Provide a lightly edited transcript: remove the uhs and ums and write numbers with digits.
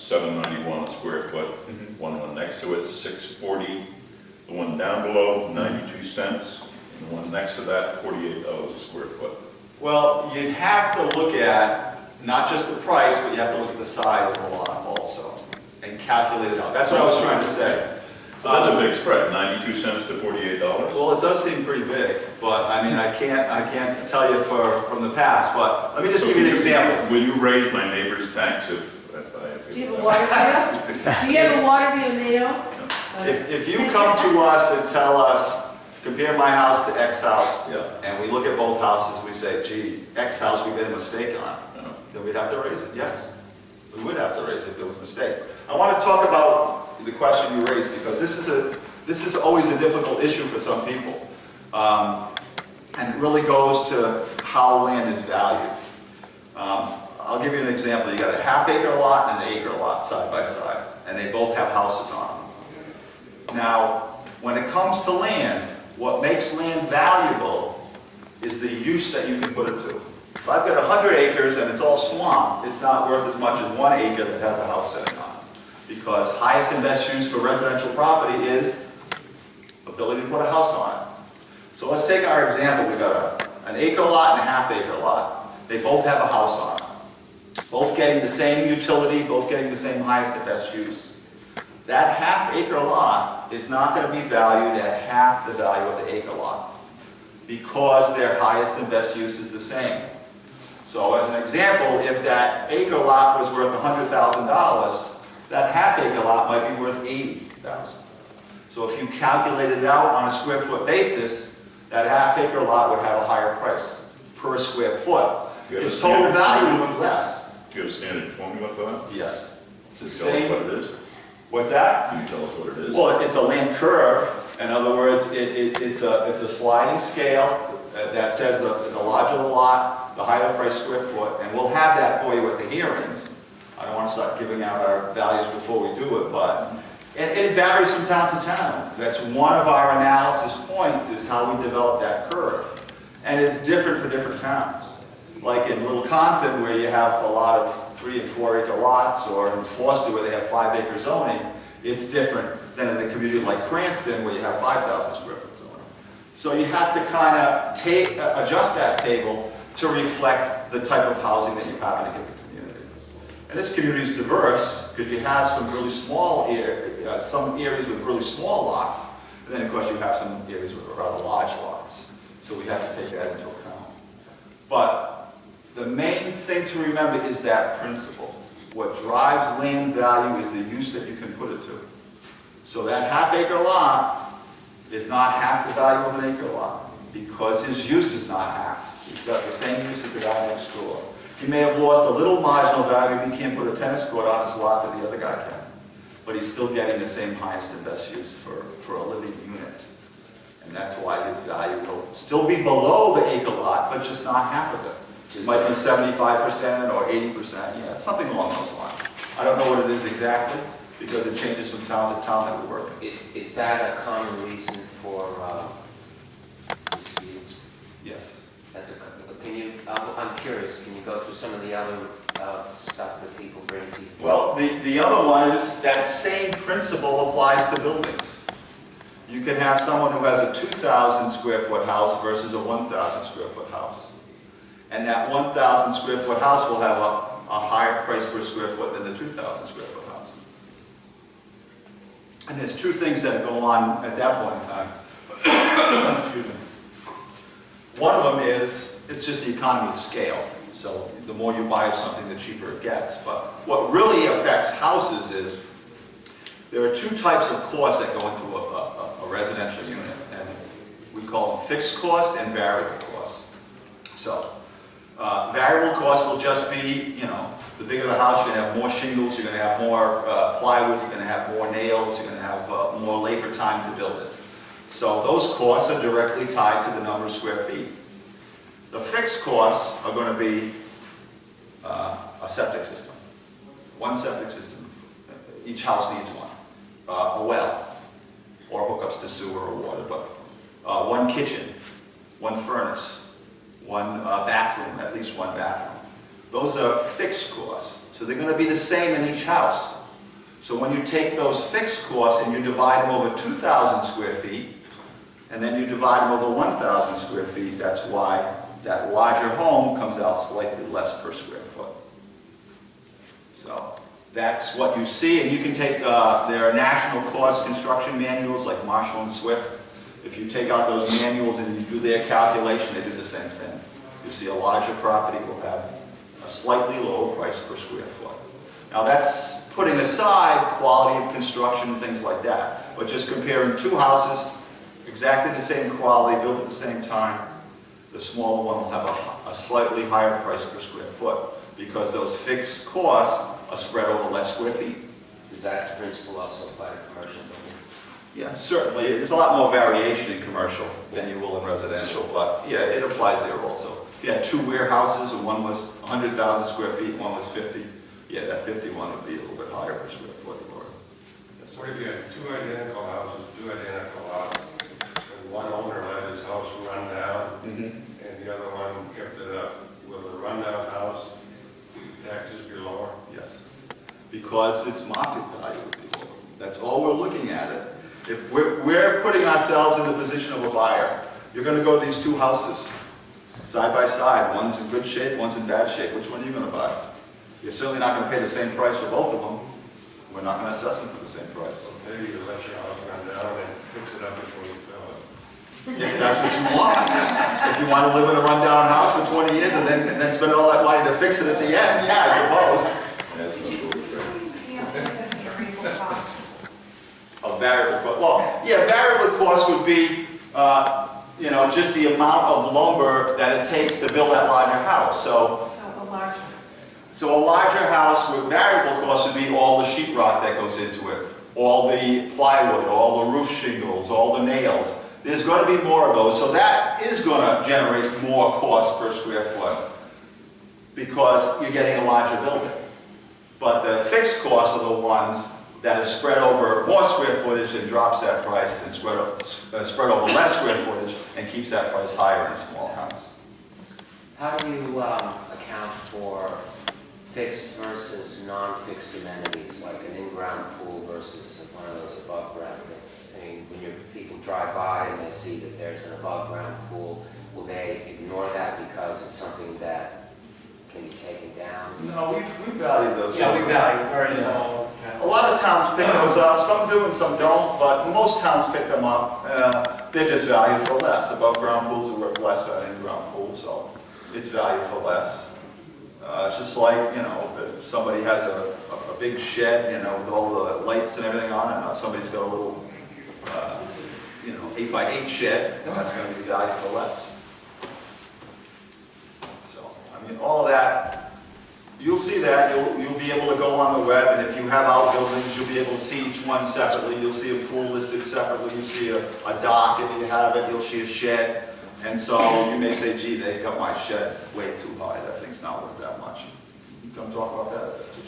$7.91 a square foot. One next to it, $6.40. The one down below, 92 cents. And the one next to that, $48 a square foot. Well, you'd have to look at not just the price, but you have to look at the size of the lot also and calculate it out. That's what I was trying to say. That's a big spread, 92 cents to $48. Well, it does seem pretty big, but I mean, I can't tell you from the past, but let me just give you an example. Will you raise my neighbor's tax if I... Do you have a water bill? Do you have a water bill and they don't? If you come to us and tell us, compare my house to X house, Yeah. and we look at both houses, we say, gee, X house we made a mistake on, No. then we'd have to raise it, yes. We would have to raise it if there was a mistake. I want to talk about the question you raised, because this is always a difficult issue for some people. And it really goes to how land is valued. I'll give you an example. You got a half-acre lot and an acre lot side by side, and they both have houses on them. Now, when it comes to land, what makes land valuable is the use that you can put it to. If I've got 100 acres and it's all swamp, it's not worth as much as 1 acre that has a house sitting on it. Because highest and best use for residential property is ability to put a house on it. So let's take our example. We've got an acre lot and a half-acre lot. They both have a house on them. Both getting the same utility, both getting the same highest and best use. That half-acre lot is not going to be valued at half the value of the acre lot because their highest and best use is the same. So as an example, if that acre lot was worth $100,000, that half-acre lot might be worth $80,000. So if you calculated it out on a square foot basis, that half-acre lot would have a higher price per square foot. Its total value would be less. Do you have a standard formula for that? Yes. It's the Can you same. tell us what it is? What's that? Can you tell us what it is? Well, it's a land curve. In other words, it's a sliding scale that says the larger the lot, the higher the price square foot, and we'll have that for you at the hearings. I don't want to start giving out our values before we do it, but it varies from town to town. That's one of our analysis points, is how we develop that curve. And it's different for different towns. Like in Little Compton, where you have a lot of 3 and 4 acre lots, or in Foster, where they have 5 acre zoning, it's different than in a community like Cranston, where you have 5,000 square foot zoning. So you have to kind of adjust that table to reflect the type of housing that you have in a given community. And this community is diverse, because you have some really small some areas with really small lots, and then of course you have some areas with rather large lots. So we have to take that into account. But the main thing to remember is that principle. What drives land value is the use that you can put it to. So that half-acre lot is not half the value of an acre lot, because his use is not half. He's got the same use as the guy next door. He may have lost a little marginal value if he can't put a tennis court on his lot that the other guy can. But he's still getting the same highest and best use for a living unit. And that's why his value will still be below the acre lot, but just not half of it. It might be 75% or 80%, yeah, something along those lines. I don't know what it is exactly, because it changes from town to town that we work in. Is that a common reason for disputes? Yes. That's can you? I'm curious. Can you go through some of the other stuff that people bring to you? Well, the other one is that same principle applies to buildings. You can have someone who has a 2,000 square foot house versus a 1,000 square foot house. And that 1,000 square foot house will have a higher price per square foot than the 2,000 square foot house. And there's two things that go on at that point in time. Excuse me. One of them is, it's just the economy of scale. So the more you buy something, the cheaper it gets. But what really affects houses is, there are two types of costs that go into a residential unit. And we call them fixed cost and variable cost. So, variable cost will just be, you know, the bigger the house, you're going to have more shingles, you're going to have more plywood, you're going to have more nails, you're going to have more labor time to build it. So those costs are directly tied to the number of square feet. The fixed costs are going to be a septic system. One septic system. Each house needs one. A well, or hookups to sewer or water, but one kitchen, one furnace, one bathroom, at least one bathroom. Those are fixed costs. So they're going to be the same in each house. So when you take those fixed costs and you divide them over 2,000 square feet, and then you divide them over 1,000 square feet, that's why that larger home comes out slightly less per square foot. So that's what you see, and you can take their national cost construction manuals like Marshall and Swift. If you take out those manuals and you do their calculation, they do the same thing. You see a larger property will have a slightly lower price per square foot. Now that's putting aside quality of construction and things like that, but just comparing two houses, exactly the same quality, built at the same time, the smaller one will have a slightly higher price per square foot because those fixed costs are spread over less square feet. Does that principle also apply to commercial buildings? Yeah, certainly. There's a lot more variation in commercial than you will in residential, but yeah, it applies there also. If you had two warehouses and one was 100,000 square feet and one was 50, yeah, that 51 would be a little bit higher per square foot. What if you had two identical houses, two identical lots, and one owner let his house run down, and the other one kept it up? Will the rundown house taxes be lower? Yes, because it's market value would be lower. That's all we're looking at it. If we're putting ourselves in the position of a buyer, you're going to go to these two houses side by side. One's in good shape, one's in bad shape. Which one are you going to buy? You're certainly not going to pay the same price for both of them. We're not going to assess them for the same price. Maybe you let your house run down and fix it up before you sell it. If that's what you want. If you want to live in a rundown house for 20 years and then spend all that money to fix it at the end, yeah, I suppose. That's what we're A variable cost. Well, yeah, variable cost would be, you know, just the amount of lumber that it takes to build that larger house. So a larger. So a larger house with variable costs would be all the sheetrock that goes into it, all the plywood, all the roof shingles, all the nails. There's going to be more of those, so that is going to generate more cost per square foot because you're getting a larger building. But the fixed costs are the ones that are spread over more square footage and drops that price, and spread over less square footage and keeps that price higher in a small house. How do you account for fixed versus non-fixed amenities, like an in-ground pool versus one of those above-ground things? I mean, when people drive by and they see that there's an above-ground pool, will they ignore that because it's something that can be taken down? No, we value those. Yeah, we value very low. A lot of towns pick those up, some do and some don't, but most towns pick them up. They're just valued for less. Above-ground pools are worth less than in-ground pools, so it's valued for less. It's just like, you know, if somebody has a big shed, you know, with all the lights and everything on it, now somebody's got a little, you know, 8x8 shed, then that's going to be valued for less. So, I mean, all of that, you'll see that, you'll be able to go on the web, and if you have outbuildings, you'll be able to see each one separately. You'll see a pool listed separately, you'll see a dock if you have it, you'll see a shed. And so you may say, gee, they got my shed way too high, that thing's not worth that much. You come talk about that if that's what